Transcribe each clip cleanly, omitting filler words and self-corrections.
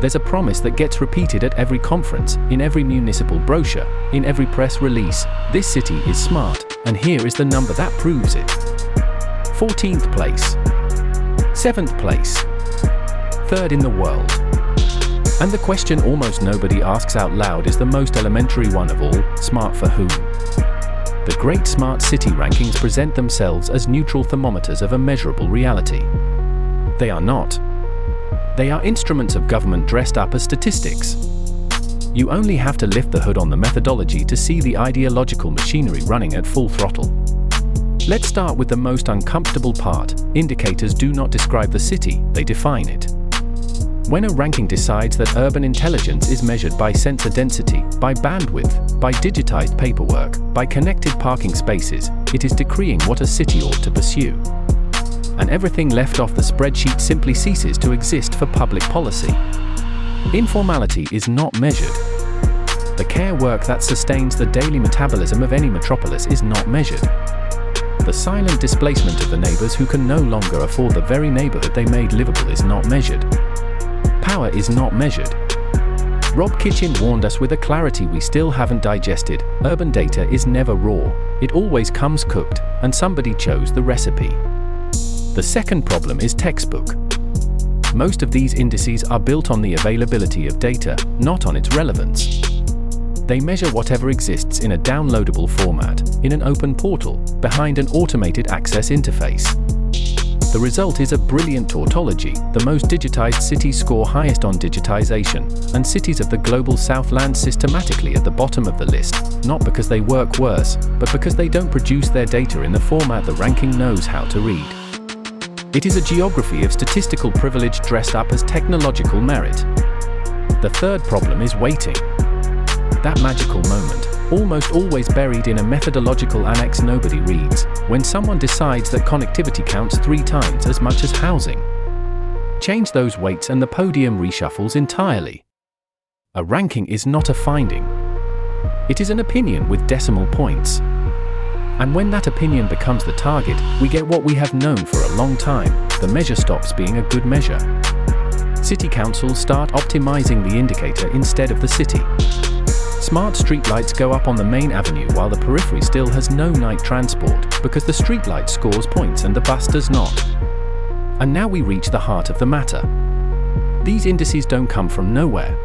There's a promise that gets repeated at every conference, in every municipal brochure, in every press release. This city is smart, and here is the number that proves it. 14th place. 7th place. 3rd in the world. And the question almost nobody asks out loud is the most elementary one of all: smart for whom? The great smart city rankings present themselves as neutral thermometers of a measurable reality. They are not. They are instruments of government dressed up as statistics. You only have to lift the hood on the methodology to see the ideological machinery running at full throttle. Let's start with the most uncomfortable part. Indicators do not describe the city, they define it. When a ranking decides that urban intelligence is measured by sensor density, by bandwidth, by digitized paperwork, by connected parking spaces, it is decreeing what a city ought to pursue. And everything left off the spreadsheet simply ceases to exist for public policy. Informality is not measured. The care work that sustains the daily metabolism of any metropolis is not measured. The silent displacement of the neighbors who can no longer afford the very neighborhood they made livable is not measured. Power is not measured. Rob Kitchin warned us with a clarity we still haven't digested: urban data is never raw, it always comes cooked, and somebody chose the recipe. The second problem is textbook. Most of these indices are built on the availability of data, not on its relevance. They measure whatever exists in a downloadable format, in an open portal, behind an automated access interface. The result is a brilliant tautology. The most digitized cities score highest on digitization, and cities of the global south land systematically at the bottom of the list, not because they work worse, but because they don't produce their data in the format the ranking knows how to read. It is a geography of statistical privilege dressed up as technological merit. The third problem is waiting. That magical moment, almost always buried in a methodological annex nobody reads, when someone decides that connectivity counts 3 times as much as housing. Change those weights and the podium reshuffles entirely. A ranking is not a finding. It is an opinion with decimal points. And when that opinion becomes the target, we get what we have known for a long time: the measure stops being a good measure. City councils start optimizing the indicator instead of the city. Smart streetlights go up on the main avenue while the periphery still has no night transport, because the streetlight scores points and the bus does not. And now we reach the heart of the matter. These indices don't come from nowhere.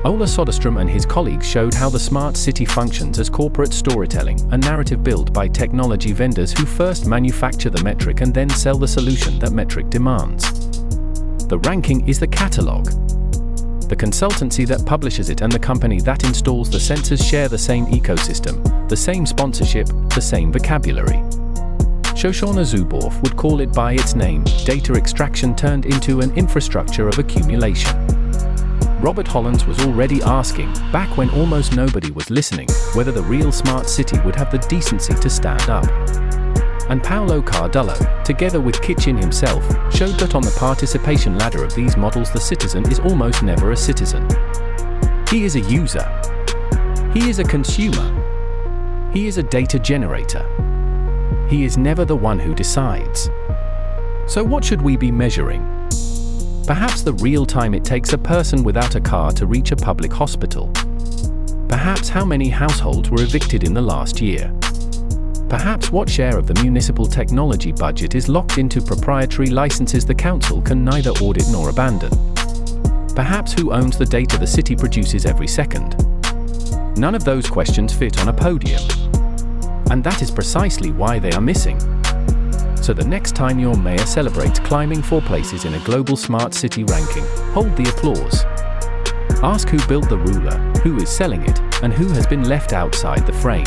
Ola Soderstrom and his colleagues showed how the smart city functions as corporate storytelling, a narrative built by technology vendors who first manufacture the metric and then sell the solution that metric demands. The ranking is the catalog. The consultancy that publishes it and the company that installs the sensors share the same ecosystem, the same sponsorship, the same vocabulary. Shoshana Zuboff would call it by its name: data extraction turned into an infrastructure of accumulation. Robert Hollins was already asking, back when almost nobody was listening, whether the real smart city would have the decency to stand up. And Paolo Cardullo, together with Kitchin himself, showed that on the participation ladder of these models the citizen is almost never a citizen. He is a user. He is a consumer. He is a data generator. He is never the one who decides. So what should we be measuring? Perhaps the real time it takes a person without a car to reach a public hospital. Perhaps how many households were evicted in the last year. Perhaps what share of the municipal technology budget is locked into proprietary licenses the council can neither audit nor abandon. Perhaps who owns the data the city produces every second. None of those questions fit on a podium. And that is precisely why they are missing. So the next time your mayor celebrates climbing 4 places in a global smart city ranking, hold the applause. Ask who built the ruler, who is selling it, and who has been left outside the frame.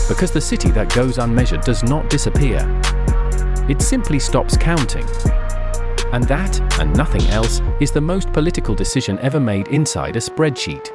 Because the city that goes unmeasured does not disappear. It simply stops counting. And that, and nothing else, is the most political decision ever made inside a spreadsheet.